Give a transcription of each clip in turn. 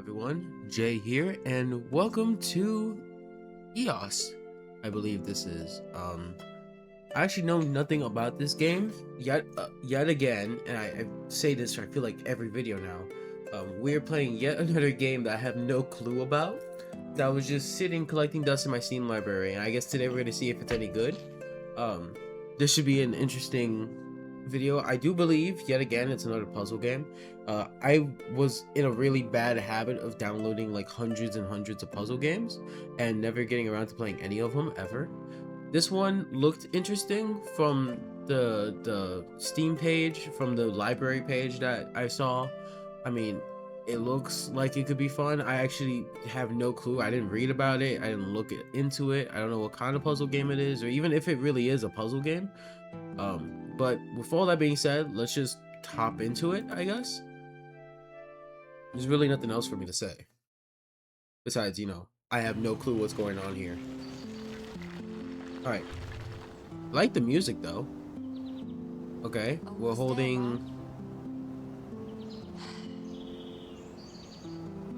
everyone, Jay here, and welcome to EOS. I believe this is. I actually know nothing about this game yet again, and I say this. I feel like every video now. We're playing yet another game that I have no clue about. That was just sitting collecting dust in my Steam library, and I guess today we're gonna see if it's any good. Um, this should be an interesting video. I do believe yet again it's another puzzle game. I was in a really bad habit of downloading like hundreds and hundreds of puzzle games and never getting around to playing any of them ever. This one looked interesting from the Steam page, from the library page that I saw. I mean, it looks like it could be fun. I actually have no clue. I didn't read about it. I didn't look into it. I don't know what kind of puzzle game it is, or even if it really is a puzzle game. But with all that being said, let's just hop into it, I guess. There's really nothing else for me to say. Besides, I have no clue what's going on here. Alright. I like the music, though. Okay, we're holding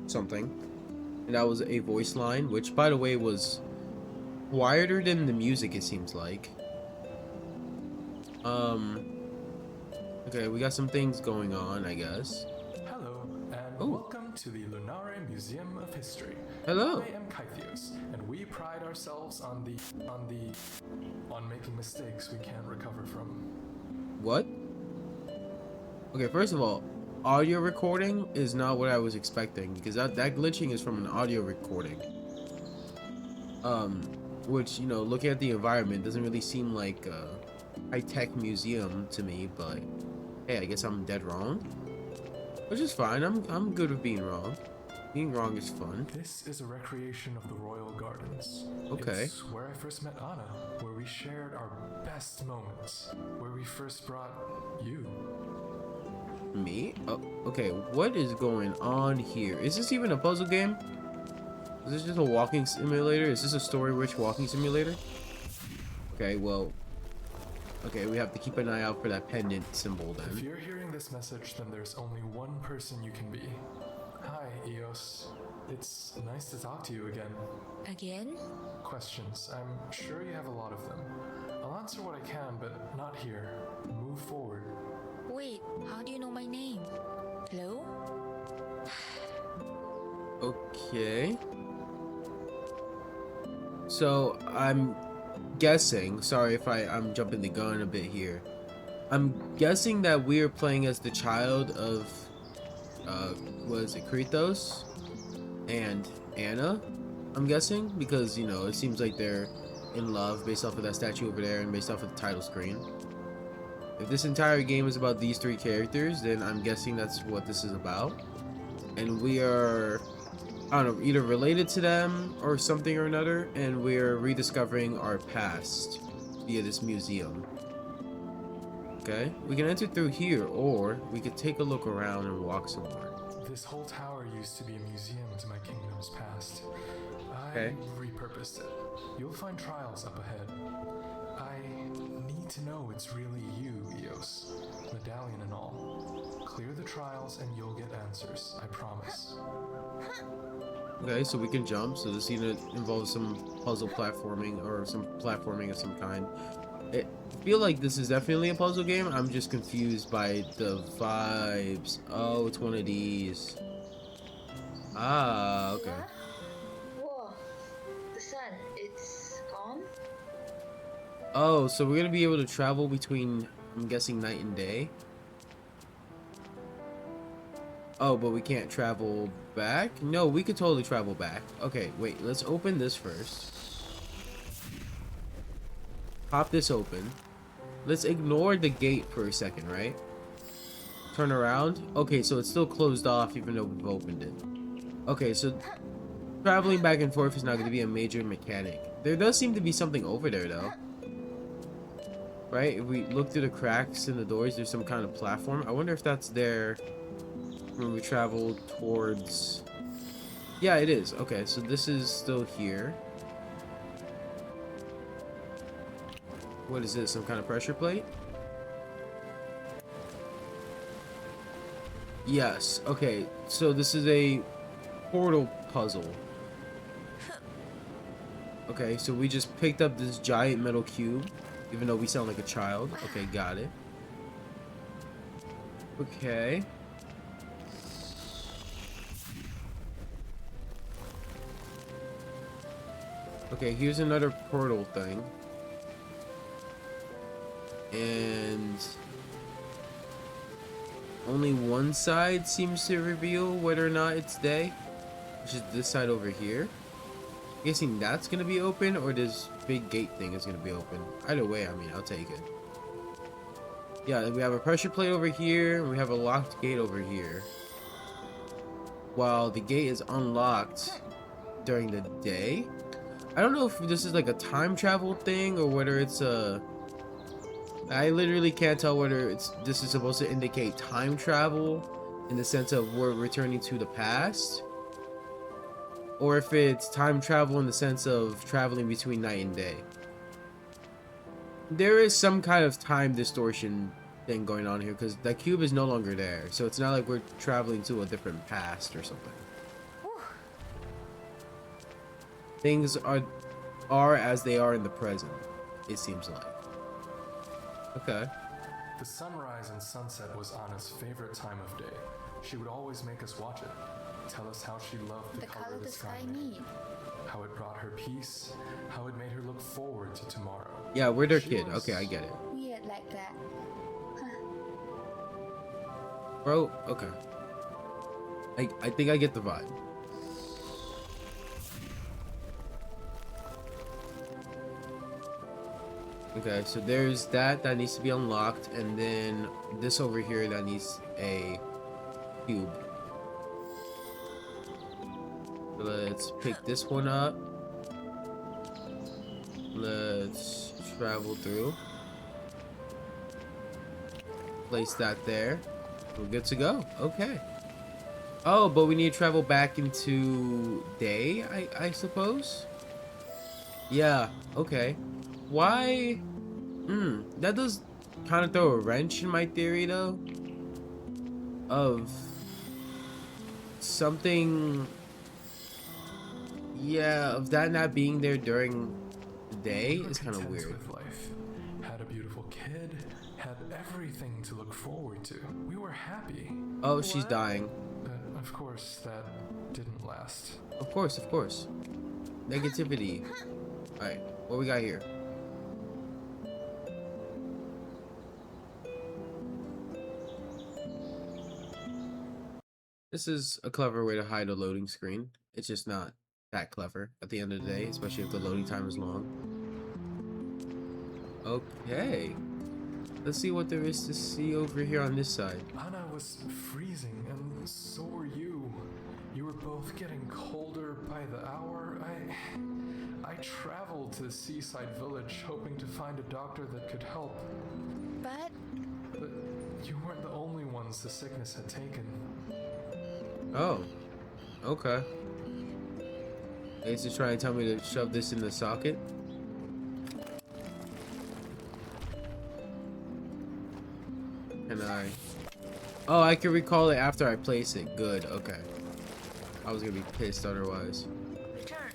something. And that was a voice line, which, by the way, was quieter than the music, it seems like. Okay, we got some things going on, I guess. Hello, and welcome to the Lunare Museum of History. Hello. I am Kythios, and we pride ourselves on making mistakes we can't recover from. What? Okay, first of all, audio recording is not what I was expecting, because that glitching is from an audio recording. Which, looking at the environment doesn't really seem like a high-tech museum to me, but hey, I guess I'm dead wrong. Which is fine. I'm good with being wrong. Being wrong is fun. This is a recreation of the Royal Gardens. Okay. It's where I first met Anna, where we shared our best moments, where we first brought you. Me? Oh, okay, what is going on here? Is this even a puzzle game? Is this just a walking simulator? Is this a story-rich walking simulator? Okay, well... Okay, we have to keep an eye out for that pendant symbol then. If you're hearing this message, then there's only one person you can be. Hi, Eos. It's nice to talk to you again. Again? Questions. I'm sure you have a lot of them. I'll answer what I can, but not here. Move forward. Wait, how do you know my name? Hello? Okay. So, I'm guessing, sorry if I'm jumping the gun a bit here. I'm guessing that we're playing as the child of, was it Kratos and Anna? I'm guessing, because, it seems like they're in love based off of that statue over there and based off of the title screen. If this entire game is about these three characters, then I'm guessing that's what this is about. And we are, I don't know, either related to them or something or another, and we're rediscovering our past via this museum. Okay, we can enter through here, or we could take a look around and walk somewhere. This whole tower used to be a museum to my kingdom's past. Okay. I repurposed it. You'll find trials up ahead. I need to know it's really you, Eos. Medallion and all. Clear the trials and you'll get answers, I promise. Okay, so we can jump, so this either involves some puzzle platforming or some platforming of some kind. I feel like this is definitely a puzzle game. I'm just confused by the vibes. Oh, it's one of these. Ah, okay. Whoa, the sun, it's gone? Oh, so we're gonna be able to travel between, I'm guessing, night and day. Oh, but we can't travel back? No, we could totally travel back. Okay, wait, let's open this first. Pop this open. Let's ignore the gate for a second, right? Turn around. Okay, so it's still closed off even though we've opened it. Okay, so traveling back and forth is not going to be a major mechanic. There does seem to be something over there, though. Right? If we look through the cracks in the doors, there's some kind of platform. I wonder if that's there when we travel towards... Yeah, it is. Okay, so this is still here. What is this? Some kind of pressure plate? Yes. Okay, so this is a portal puzzle. Okay, so we just picked up this giant metal cube, even though we sound like a child. Okay, got it. Okay. Okay, here's another portal thing. And only one side seems to reveal whether or not it's day, which is this side over here. I'm guessing that's gonna be open, or this big gate thing is gonna be open. Either way, I mean, I'll take it. Yeah, we have a pressure plate over here, and we have a locked gate over here. While the gate is unlocked during the day. I don't know if this is like a time travel thing or whether it's a... I literally can't tell whether this is supposed to indicate time travel in the sense of we're returning to the past, or if it's time travel in the sense of traveling between night and day. There is some kind of time distortion thing going on here because the cube is no longer there, so it's not like we're traveling to a different past or something. Things are as they are in the present, it seems like. Okay. The sunrise and sunset was Anna's favorite time of day. She would always make us watch it, tell us how she loved the color the sky made, how it brought her peace, how it made her look forward to tomorrow. Yeah, we're their kid. Okay, I get it. Weird like that. Bro, okay. I think I get the vibe. Okay, so there's that needs to be unlocked, and then this over here that needs a cube. So let's pick this one up. Let's travel through. Place that there. We're good to go. Okay. Oh, but we need to travel back into day, I suppose? Yeah, okay. Why? That does kind of throw a wrench in my theory, though. Of something... Yeah, of that not being there during the day is kind of weird. With life. Had a beautiful kid, had everything to look forward to. We were happy. Oh, she's dying. Of course, that didn't last. Of course, of course. Negativity. Alright, what we got here? This is a clever way to hide a loading screen. It's just not that clever at the end of the day, especially if the loading time is long. Okay. Let's see what there is to see over here on this side. Anna was freezing, and so were you. You were both getting colder by the hour. I traveled to the seaside village hoping to find a doctor that could help. But But you weren't the only ones the sickness had taken. Oh. Okay. Ace is trying to tell me to shove this in the socket. Can I? Oh, I can recall it after I place it. Good, okay. I was gonna be pissed otherwise. return.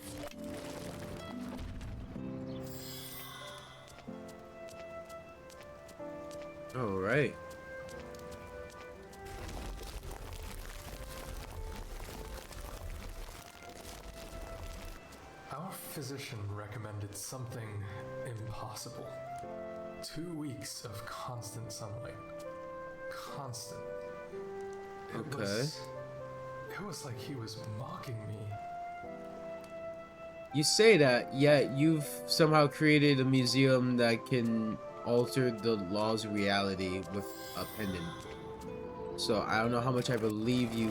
Alright. Our physician recommended something impossible. 2 weeks of constant sunlight. Constant. Okay. It was like he was mocking me. You say that, yet you've somehow created a museum that can alter the laws of reality with a pendant. So I don't know how much I believe you.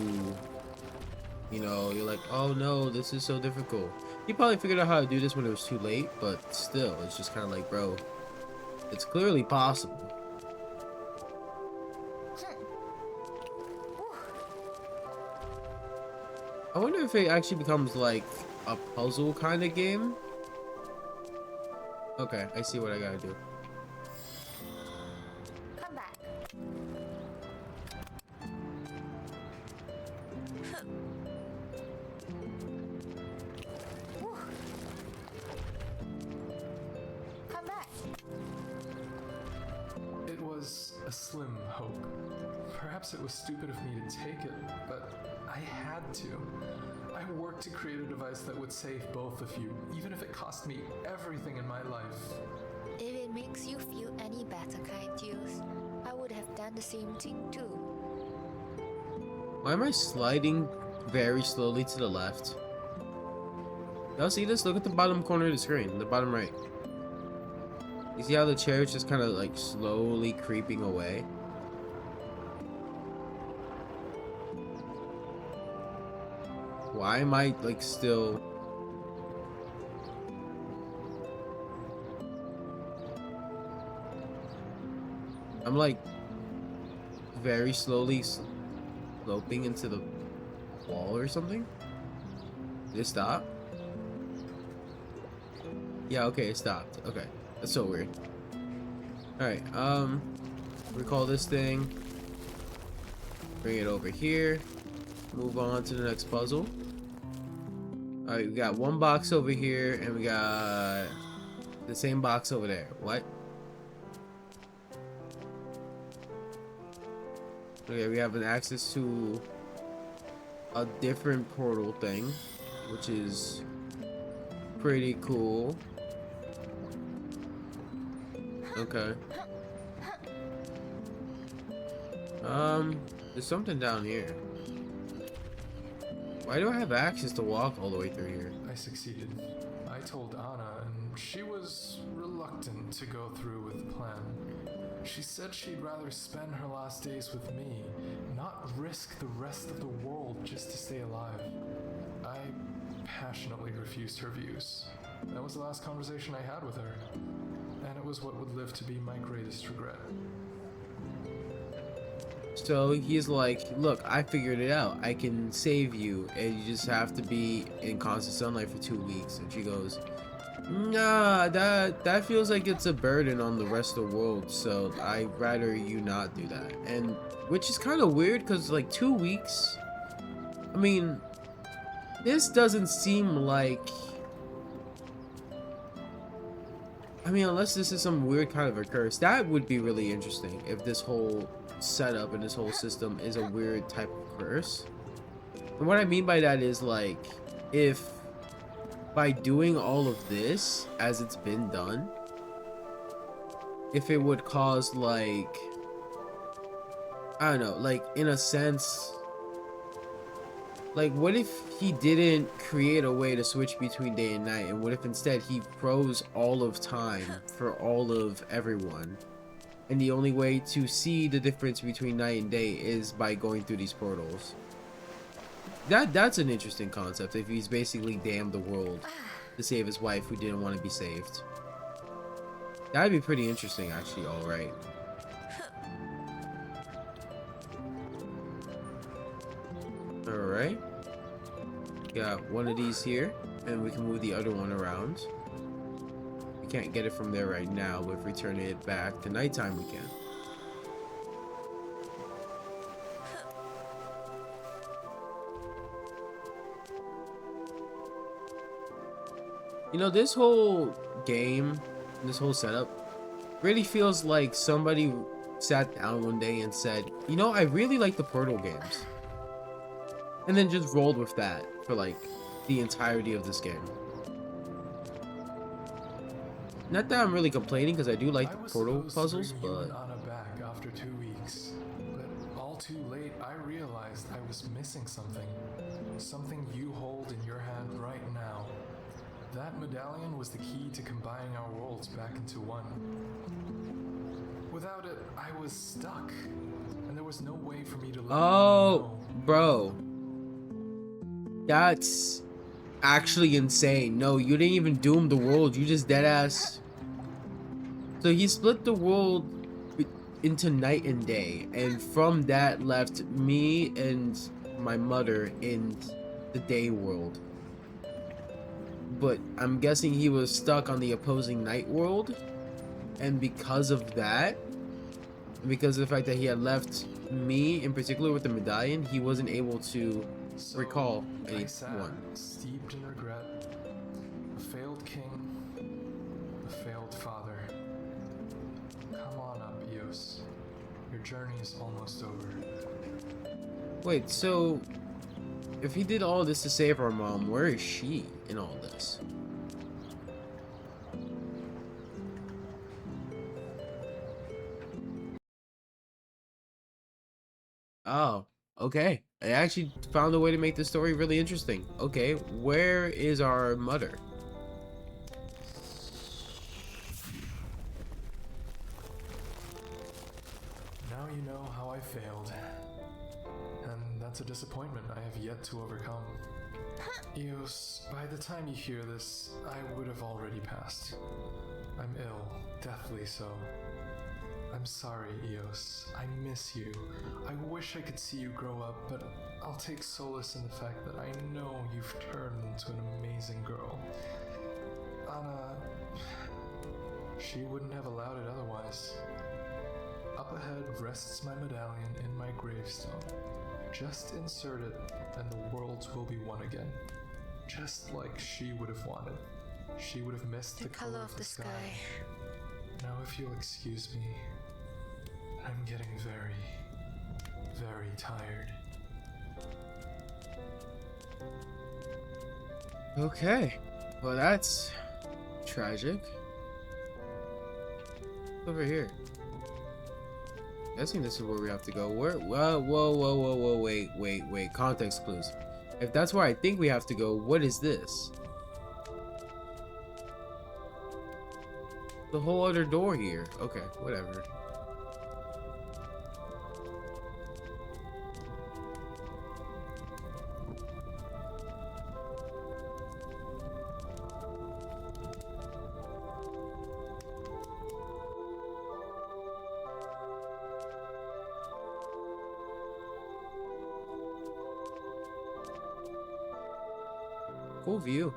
You know, you're like, oh no, this is so difficult. You probably figured out how to do this when it was too late, but still, it's just kind of like, bro, it's clearly possible. I wonder if it actually becomes like a puzzle kind of game. Okay, I see what I gotta do. Come back. a slim hope. Perhaps it was stupid of me to take it, but I had to. I worked to create a device that would save both of you, even if it cost me everything in my life. If it makes you feel any better, Kaitius, I would have done the same thing too. Why am I sliding very slowly to the left? Y'all see this? Look at the bottom corner of the screen, the bottom right. You see how the chair is just kind of like slowly creeping away? Why am I like still... I'm like very slowly sloping into the wall or something? Did it stop? Yeah, okay, it stopped. Okay. That's so weird. Alright, recall this thing. Bring it over here. Move on to the next puzzle. Alright, we got one box over here, and we got the same box over there. What? Okay, we have an access to a different portal thing, which is pretty cool. Okay. There's something down here. Why do I have access to walk all the way through here? I succeeded. I told Anna, and she was reluctant to go through with the plan. She said she'd rather spend her last days with me, not risk the rest of the world just to stay alive. I passionately refused her views. That was the last conversation I had with her, and it was what would live to be my greatest regret. So he's like, look, I figured it out. I can save you, and you just have to be in constant sunlight for 2 weeks. And she goes, nah, that feels like it's a burden on the rest of the world, so I'd rather you not do that. And which is kind of weird, because like 2 weeks, I mean, this doesn't seem like, I mean, unless this is some weird kind of a curse, that would be really interesting if this whole setup and this whole system is a weird type of curse. And what I mean by that is, like, if by doing all of this as it's been done, if it would cause, like, I don't know, like, in a sense, like, what if he didn't create a way to switch between day and night, and what if instead he froze all of time for all of everyone, and the only way to see the difference between night and day is by going through these portals? That's an interesting concept, if he's basically damned the world to save his wife who didn't want to be saved. That'd be pretty interesting, actually. Alright. Alright. Got one of these here, and we can move the other one around. We can't get it from there right now, but if we turn it back to nighttime, we can. You know, this whole game, this whole setup, really feels like somebody sat down one day and said, you know, I really like the Portal games. And then just rolled with that for like the entirety of this game. Not that I'm really complaining, because I do like the Portal puzzles, but... I was supposed to bring you and Anna back after 2 weeks, but all too late I realized I was missing something. Something you hold in your hand right now. That medallion was the key to combining our worlds back into one. Without it, I was stuck, and there was no way for me to let Oh, you know. bro. That's actually insane. No, you didn't even doom the world. You just deadass. So he split the world into night and day, and from that left me and my mother in the day world. But I'm guessing he was stuck on the opposing night world, and because of that, because of the fact that he had left me in particular with the medallion, he wasn't able to recall I sat, anyone. steeped in regret, a failed king, a failed father. Come on up, Eos. Your journey is almost over. Wait, so if he did all this to save our mom, where is she in all this? Oh, okay. I actually found a way to make the story really interesting. Okay, where is our mother? Now you know how I failed. And that's a disappointment I have yet to overcome. Eos, by the time you hear this, I would have already passed. I'm ill, deathly so. I'm sorry, Eos. I miss you. I wish I could see you grow up, but I'll take solace in the fact that I know you've turned into an amazing girl. Anna, she wouldn't have allowed it otherwise. Up ahead rests my medallion in my gravestone. Just insert it, and the worlds will be one again. Just like she would have wanted. She would have missed the color of the sky. Now if you'll excuse me, I'm getting very, very tired. Okay, well that's tragic. Over here. Guessing this is where we have to go. Where? Whoa, wait. Context clues. If that's where I think we have to go, what is this? The whole other door here. Okay, whatever. Cool view.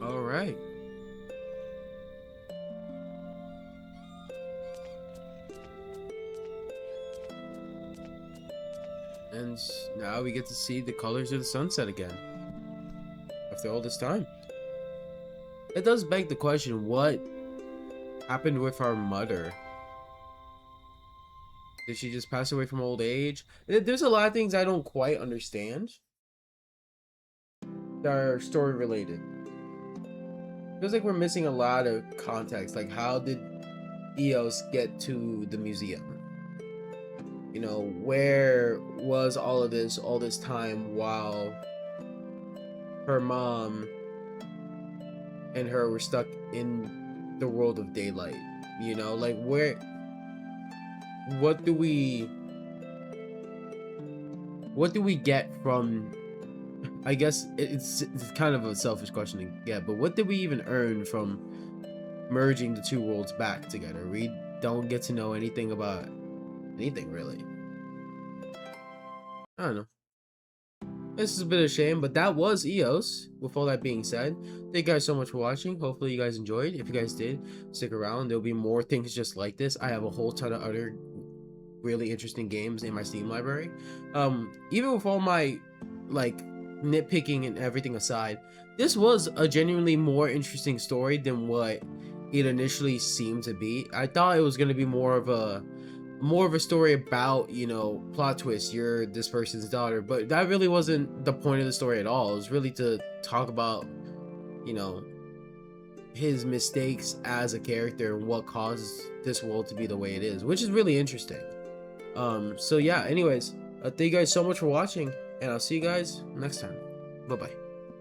All right. And now we get to see the colors of the sunset again. After all this time. It does beg the question, what happened with our mother? Did she just pass away from old age? There's a lot of things I don't quite understand that are story related. Feels like we're missing a lot of context. Like, how did Eos get to the museum? You know, where was all this time while her mom and her were stuck in the world of daylight? You know, like what do we get from, I guess it's kind of a selfish question to get, but what did we even earn from merging the two worlds back together? We don't get to know anything about anything really. I don't know. This is a bit of a shame, but that was Eos. With all that being said, thank you guys so much for watching. Hopefully you guys enjoyed. If you guys did, stick around. There'll be more things just like this. I have a whole ton of other really interesting games in my Steam library. Even with all my like nitpicking and everything aside, this was a genuinely more interesting story than what it initially seemed to be. I thought it was going to be more of a story about, you know, plot twist, you're this person's daughter, but that really wasn't the point of the story at all. It was really to talk about, you know, his mistakes as a character and what caused this world to be the way it is, which is really interesting. So yeah, anyways, thank you guys so much for watching, and I'll see you guys next time. Bye bye.